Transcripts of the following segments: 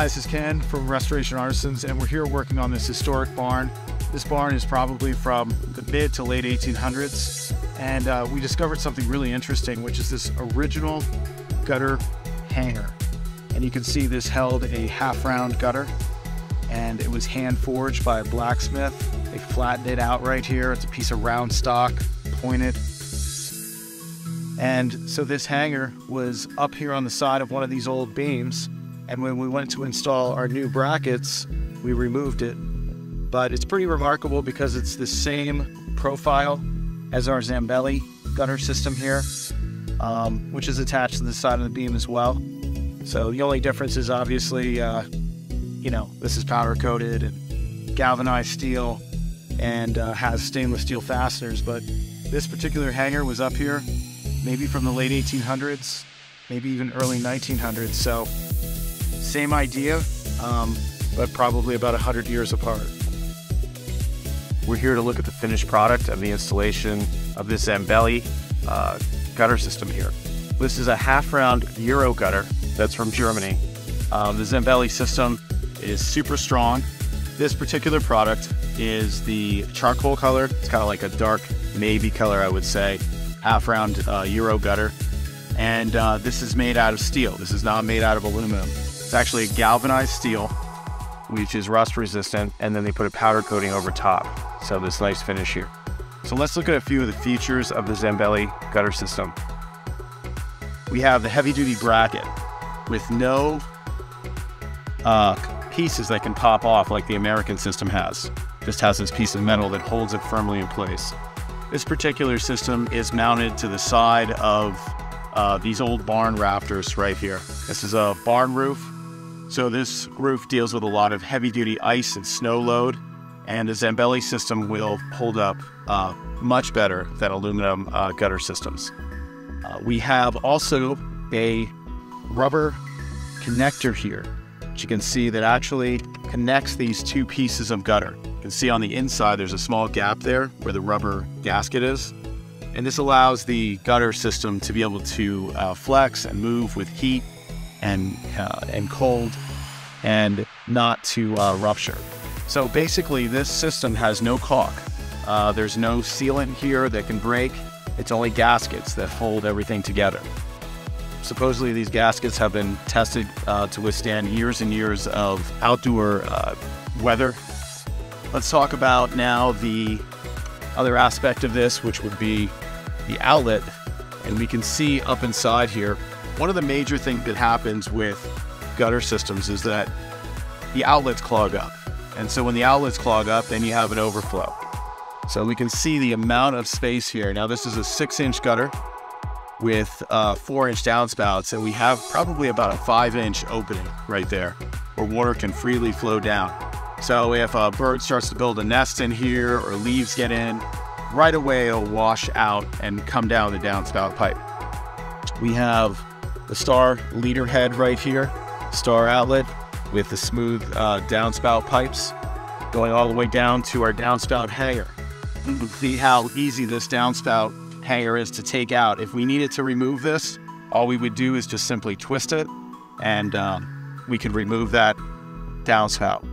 Hi, this is Ken from Restoration Artisans, and we're here working on this historic barn. This barn is probably from the mid to late 1800s, and we discovered something really interesting, which is this original gutter hanger. And you can see this held a half-round gutter, and it was hand forged by a blacksmith. They flattened it out right here. It's a piece of round stock, pointed. And so this hanger was up here on the side of one of these old beams, and when we went to install our new brackets, we removed it. But it's pretty remarkable because it's the same profile as our Zambelli gutter system here, which is attached to the side of the beam as well. So the only difference is obviously, this is powder coated and galvanized steel and has stainless steel fasteners. But this particular hanger was up here maybe from the late 1800s, maybe even early 1900s. So same idea, but probably about 100 years apart. We're here to look at the finished product of the installation of this Zambelli gutter system here. This is a half-round Euro gutter that's from Germany. The Zambelli system is super strong. This particular product is the charcoal color. It's kind of like a dark navy color, I would say. Half-round Euro gutter. And this is made out of steel. This is not made out of aluminum. It's actually a galvanized steel, which is rust resistant, and then they put a powder coating over top. So this nice finish here. So let's look at a few of the features of the Zambelli gutter system. We have the heavy-duty bracket with no pieces that can pop off like the American system has. Just has this piece of metal that holds it firmly in place. This particular system is mounted to the side of these old barn rafters right here. This is a barn roof. So this roof deals with a lot of heavy-duty ice and snow load, and the Zambelli system will hold up much better than aluminum gutter systems. We have also a rubber connector here, which you can see that actually connects these two pieces of gutter. You can see on the inside there's a small gap there where the rubber gasket is. And this allows the gutter system to be able to flex and move with heat and cold and not to rupture. So basically this system has no caulk. There's no sealant here that can break. It's only gaskets that hold everything together. Supposedly these gaskets have been tested to withstand years and years of outdoor weather. Let's talk about now the other aspect of this, which would be the outlet. And we can see up inside here, one of the major things that happens with gutter systems is that the outlets clog up. And so when the outlets clog up, then you have an overflow. So we can see the amount of space here. Now this is a 6-inch gutter with 4-inch downspouts, and we have probably about a 5-inch opening right there where water can freely flow down. So if a bird starts to build a nest in here or leaves get in, right away it'll wash out and come down the downspout pipe. We have the star leader head right here, star outlet with the smooth downspout pipes going all the way down to our downspout hanger. You can see how easy this downspout hanger is to take out. If we needed to remove this, all we would do is just simply twist it, and we could remove that downspout.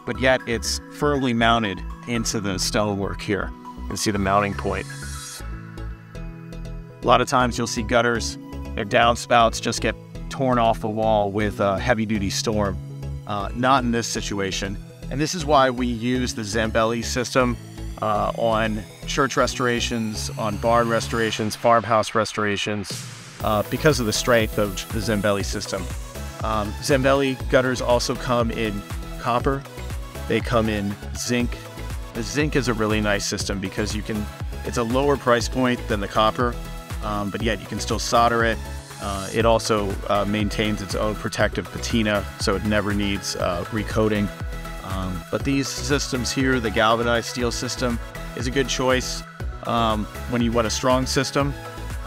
But yet it's firmly mounted into the stonework here. You can see the mounting point. A lot of times you'll see gutters, their downspouts just get torn off the wall with a heavy-duty storm. Not in this situation. And this is why we use the Zambelli system on church restorations, on barn restorations, farmhouse restorations, because of the strength of the Zambelli system. Zambelli gutters also come in copper. They come in zinc. The zinc is a really nice system because it's a lower price point than the copper, but yet you can still solder it. It also maintains its own protective patina, so it never needs recoating. But these systems here, the galvanized steel system, is a good choice when you want a strong system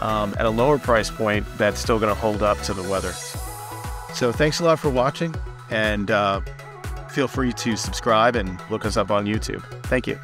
at a lower price point that's still going to hold up to the weather. So thanks a lot for watching, and feel free to subscribe and look us up on YouTube. Thank you.